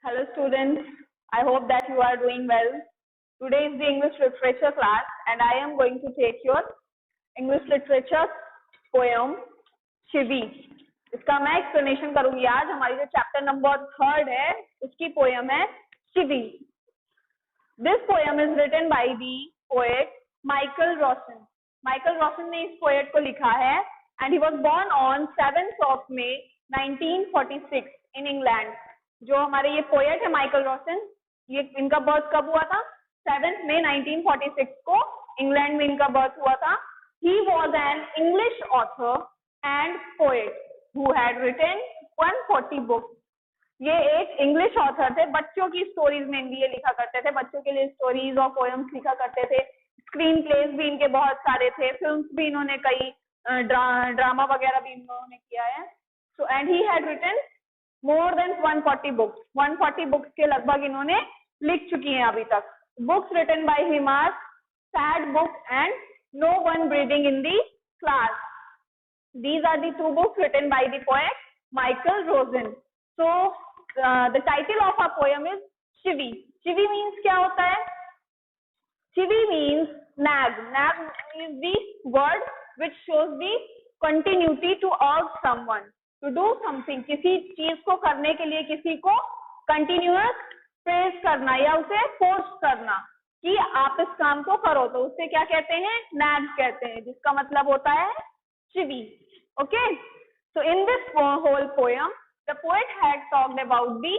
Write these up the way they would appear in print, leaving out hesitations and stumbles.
Hello students, I hope that you are doing well. Today is the English literature class and I am going to take your English literature poem Shivi. इसका मैं explanation करूंगी. आज हमारी जो chapter number 3 है उसकी poem है Shivi. This poem is written by the poet Michael Rawson. Michael Rawson ने इस पोएट को लिखा है and he was born on 7th of May 1946 in England. जो हमारे ये पोएट है माइकल रॉसन, ये इनका बर्थ कब हुआ था? 7 मई 1946 को इंग्लैंड में इनका बर्थ हुआ था. He was an English author and poet who had written 140 books. ये एक इंग्लिश ऑथर थे, बच्चों की स्टोरीज मेनली ये लिखा करते थे, बच्चों के लिए स्टोरीज और पोएम्स लिखा करते थे. स्क्रीन प्लेज भी इनके बहुत सारे थे, फिल्म्स भी इन्होंने कई, ड्रामा वगैरह भी इन्होंने किया है. So and he had written more than 140 books. 140 books के लगभग इन्होंने लिख चुकी हैं अभी तक. Books written by him are sad book and no one breathing in the class. These are the two books written by the poet Michael Rosen. So the title of our poem is Shivi. Shivi means क्या होता है? Shivi means nag. Nag is the word which shows the continuity to urge someone to do something. किसी चीज को करने के लिए किसी को continuous प्रेस करना या उसे फोर्स करना कि आप इस काम को करो, तो उससे क्या कहते हैं? नैग कहते हैं, जिसका मतलब होता है Shivi. Okay, so in this whole poem the poet had talked about the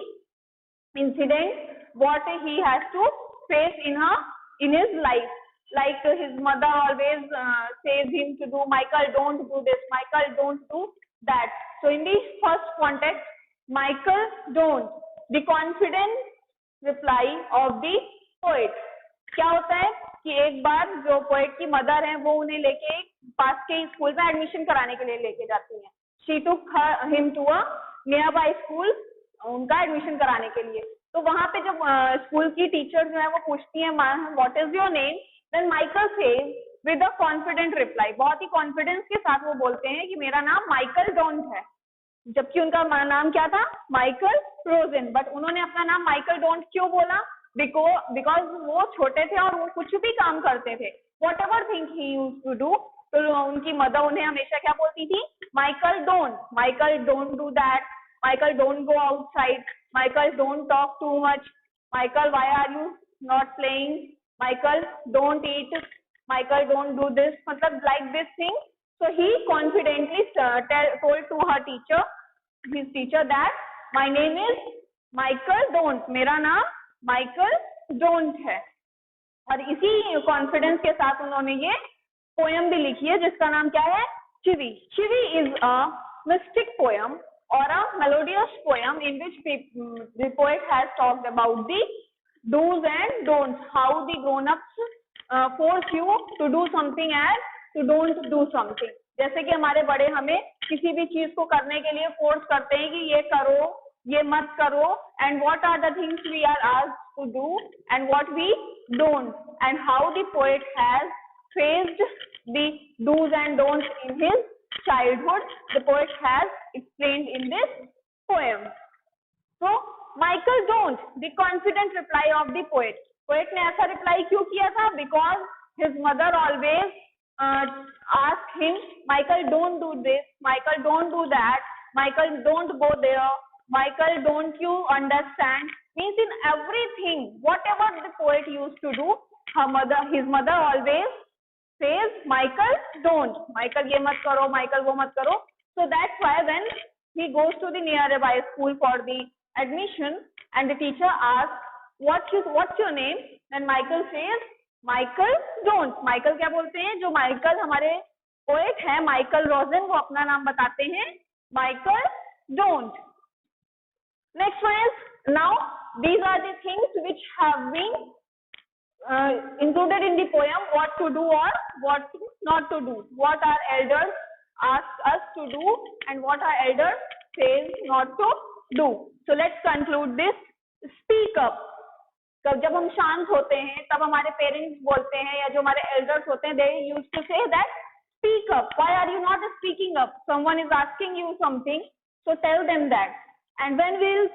incident what he has to face in his life. Like his mother always says him to do, Michael don't do this, Michael don't do that. So in the first context, Michael don't, the confident reply of the poet. क्या होता है कि एक बार जो poet की mother है वो उन्हें लेके पास के स्कूल में एडमिशन कराने के लिए लेके जाती हैं. She took him to a nearby school, उनका एडमिशन कराने के लिए. तो वहां पे जब स्कूल की टीचर जो है वो पूछती है what is your name, then Michael says with a confident reply. बहुत ही कॉन्फिडेंस के साथ वो बोलते हैं कि मेरा नाम माइकल डोंट है, जबकि उनका नाम क्या था? Michael Rojan. बट उन्होंने अपना नाम माइकल डोंट क्यों बोला? बिकॉज वो छोटे थे और वो कुछ भी काम करते थे, whatever thing he use to do. तो उनकी मदर उन्हें हमेशा क्या बोलती थी? Michael don't do that, Michael don't go outside, Michael don't talk too much, Michael why are you not playing, Michael don't eat, Michael don't do this, मतलब like this thing. So he confidently told to her teacher, his teacher, that my name is Michael Don't. मेरा नाम Michael don't है. और इसी confidence के साथ उन्होंने ये पोएम भी लिखी है जिसका नाम क्या है? Shivi. Shivi is a mistake poem or a melodious poem in which the poet has talked about the do's and don'ts, how the grown-ups force you to do something and to don't do something. जैसे कि हमारे बड़े हमें किसी भी चीज को करने के लिए फोर्स करते हैं कि ये करो, ये मत करो, and what are the things we are asked to do and what we don't, and how the poet has faced the do's and don'ts in his childhood. The poet has explained in this poem. So Michael don't, the confident reply of the poet. Poet ने ऐसा reply क्यों किया था? Because his mother always asked him, Michael don't do this, Michael don't do that, Michael don't go there, Michael don't you understand. Means in everything whatever the poet used to do, his mother always says Michael don't, Michael ये मत करो, Michael वो मत करो. So that's why when he goes to the nearby school for the admission and the teacher asks what's your name, then Michael says Michael don't. Michael क्या बोलते हैं? जो Michael हमारे पोएट है माइकल रोजन, वो अपना नाम बताते हैं Michael don't. Next one is, now these are the things which have been included in the poem, what to do or what not to do, what our elders ask us to do and what our elders says not to do. So let's conclude this. Speak up. जब हम शांत होते हैं तब हमारे parents बोलते हैं या जो हमारे एल्डर्स होते हैं, they used to say that speak up. Why are you not speaking up? Someone is asking you something, so tell them that. and when we'll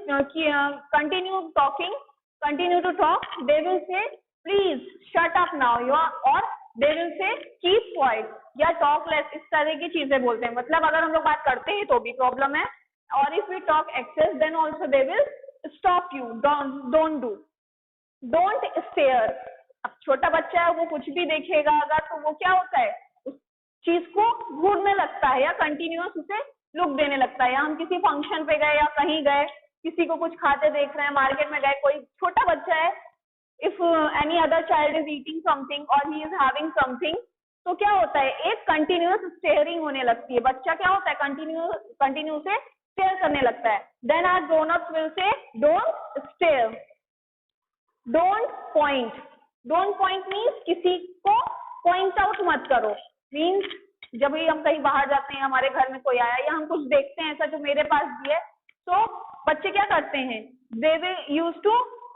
continue talking, continue to talk, they will say please shut up now, you are, or they will say keep quiet या talk less, इस तरह की चीजें बोलते हैं. मतलब अगर हम लोग बात करते हैं तो भी प्रॉब्लम है, और if we talk excess then also they will stop you. Don't do, don't stare. अब छोटा बच्चा है, वो कुछ भी देखेगा अगर, तो वो क्या होता है, उस चीज को घूरने लगता है या कंटिन्यूअस उसे लुक देने लगता है. या हम किसी फंक्शन पे गए या कहीं गए, किसी को कुछ खाते देख रहे हैं, मार्केट में गए, कोई छोटा बच्चा है, if any other child is eating something और ही इज हैविंग समथिंग, तो क्या होता है, एक कंटिन्यूअस स्टेयरिंग होने लगती है. बच्चा क्या होता है, कंटिन्यू से स्टेयर करने लगता है. Then our grown ups will say don't stare, don't point. Don't point means किसी को पॉइंट आउट मत करो. मीन्स जब भी हम कहीं बाहर जाते हैं, हमारे घर में कोई आया या हम कुछ देखते हैं ऐसा जो मेरे पास भी है, तो बच्चे क्या करते हैं, they will use to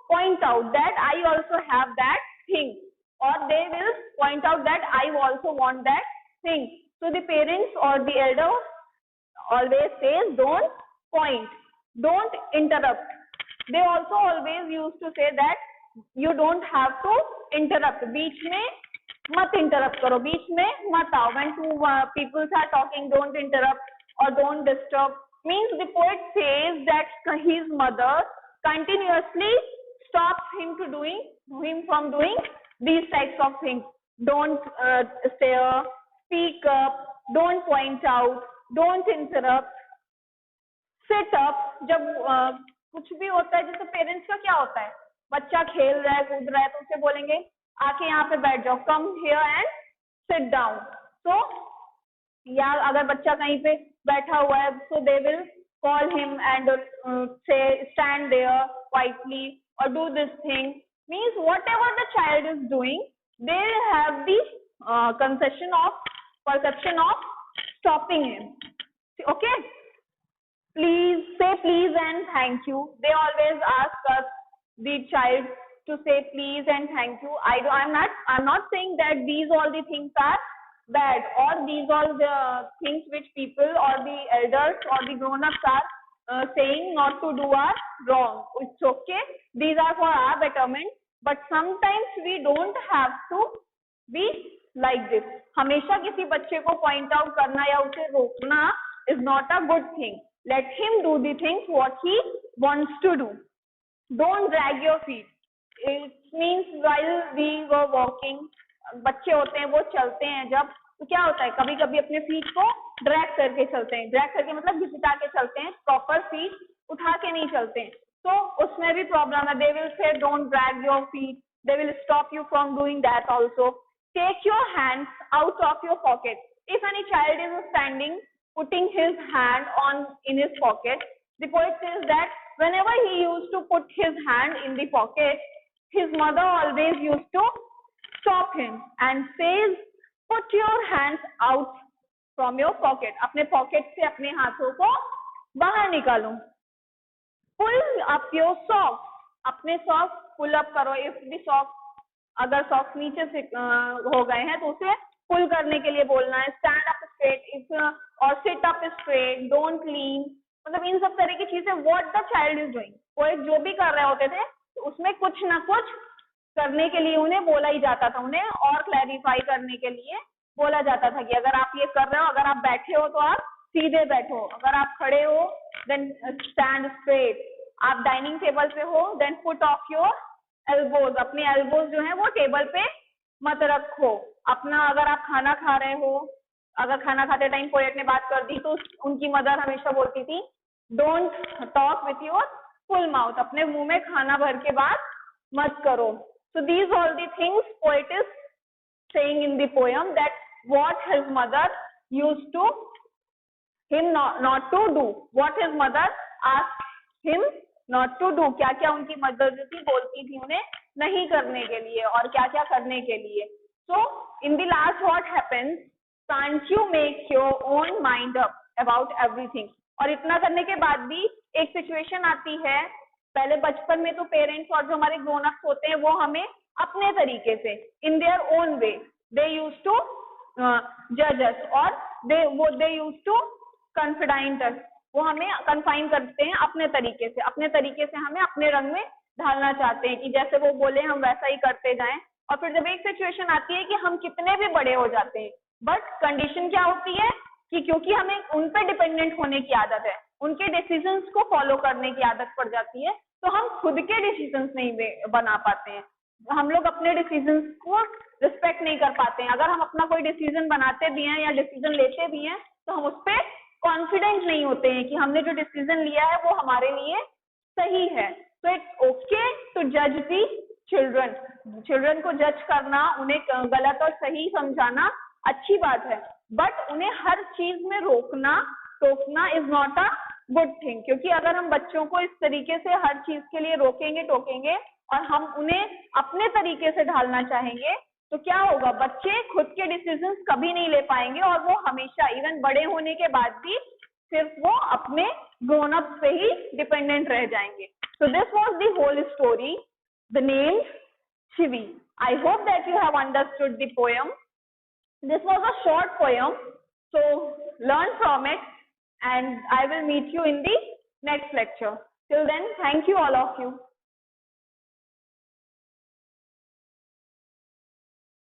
point out that I also have that thing, और they will point out that I also want that thing. So the parents और the elder always says don't point, don't interrupt. They also always used to say that you don't have to interrupt. बीच में मत interrupt करो, बीच में मत आओ. When two people are talking, don't interrupt or don't disturb. Means the poet says that his mother continuously stops him from doing these types of things. Don't stare, speak up, don't point out, don't interrupt, sit up. जब कुछ भी होता है, जैसे parents का क्या होता है, बच्चा खेल रहा है, कूद रहा है, तो उसे बोलेंगे आके यहाँ पे बैठ जाओ, come here and sit down. तो या अगर बच्चा कहीं पे बैठा हुआ है, so they will call him and say stand there quietly or do this thing. Means whatever the child is doing, they have the perception of stopping him. Okay, please say please and thank you. They always ask us, the child, to say please and thank you. I'm not saying that these all the things are bad, or these all the things which people or the elders or the grown-ups are saying not to do are wrong. It's okay, these are for our betterment, but sometimes we don't have to be like this. हमेशा किसी बच्चे को point out करना या उसे रोकना is not a good thing. Let him do the things what he wants to do. Don't drag your feet. It means while we were walking, बच्चे होते हैं वो चलते हैं जब, तो क्या होता है, कभी कभी अपने फीट को ड्रैग करके चलते हैं. ड्रैग करके मतलब घिसटा के चलते हैं, प्रॉपर फीट उठा के नहीं चलते हैं, तो उसमें भी प्रॉब्लम है. They will say don't drag your feet. They will stop you from doing that also. Take your hands out of your pocket. If any child is standing, putting his hand in his pocket, the poet says that whenever he used to put his hand in the pocket, his mother always used to stop him and says, put your hands out from your pocket. अपने pocket से अपने हाथों को बाहर निकालो. Pull up your socks. अपने socks pull up करो. If the socks, अगर सॉक्स नीचे से हो गए हैं तो उसे पुल करने के लिए बोलना है. स्टैंड अप स्ट्रेट और सिट अप स्ट्रेट, डोंट लीन. मतलब इन सब तरह की चीजें what the child is doing, कोई जो भी कर रहे होते थे तो उसमें कुछ ना कुछ करने के लिए उन्हें बोला ही जाता था, उन्हें और क्लैरिफाई करने के लिए बोला जाता था कि अगर आप ये कर रहे हो, अगर आप बैठे हो तो आप सीधे बैठो, अगर आप खड़े हो देन स्टैंड स्ट्रेट, आप डाइनिंग टेबल पे हो then put off your elbows. अपने एल्बोज जो है वो टेबल पे मत रखो. अपना अगर आप खाना खा रहे हो, अगर खाना खाते टाइम पोएट ने बात कर दी तो उनकी मदर हमेशा बोलती थी don't talk with your full mouth. अपने मुंह में खाना भर के बात मत करो. So these all the things poet is saying in the poem that what his mother used to him not to do, what his mother asked him not to do. क्या क्या उनकी मदर जो थी बोलती थी उन्हें नहीं करने के लिए और क्या क्या करने के लिए. So in the last what happens, can't you make your own mind up about everything. और इतना करने के बाद भी एक सिचुएशन आती है, पहले बचपन में तो पेरेंट्स और जो हमारे ग्रोन अप्स होते हैं वो हमें अपने तरीके से in their own way they use to जज अस और they use to confident us. वो हमें कन्फाइन करते हैं अपने तरीके से हमें अपने रंग में ढालना चाहते हैं कि जैसे वो बोले हम वैसा ही करते जाएं। और फिर जब एक सिचुएशन आती है कि हम कितने भी बड़े हो जाते हैं, बट कंडीशन क्या होती है कि क्योंकि हमें उन पे डिपेंडेंट होने की आदत है, उनके डिसीजंस को फॉलो करने की आदत पड़ जाती है, तो हम खुद के डिसीजंस नहीं बना पाते हैं। हम लोग अपने डिसीजंस को रिस्पेक्ट नहीं कर पाते हैं। अगर हम अपना कोई डिसीजन बनाते भी हैं या डिसीजन लेते भी हैं तो हम उस पर कॉन्फिडेंट नहीं होते हैं कि हमने जो डिसीजन लिया है वो हमारे लिए सही है। तो इट्स ओके टू जज दी चिल्ड्रन को जज करना, उन्हें गलत और सही समझाना अच्छी बात है, बट उन्हें हर चीज में रोकना टोकना is not a good thing. क्योंकि अगर हम बच्चों को इस तरीके से हर चीज के लिए रोकेंगे टोकेंगे और हम उन्हें अपने तरीके से ढालना चाहेंगे तो क्या होगा, बच्चे खुद के डिसीजंस कभी नहीं ले पाएंगे और वो हमेशा इवन बड़े होने के बाद भी सिर्फ वो अपने ग्रोन अप पे ही डिपेंडेंट रह जाएंगे। So this was the whole story, the name Shivi. I hope that you have understood the poem. This was a short poem, so learn from it and I will meet you in the next lecture. Till then, thank you all of you.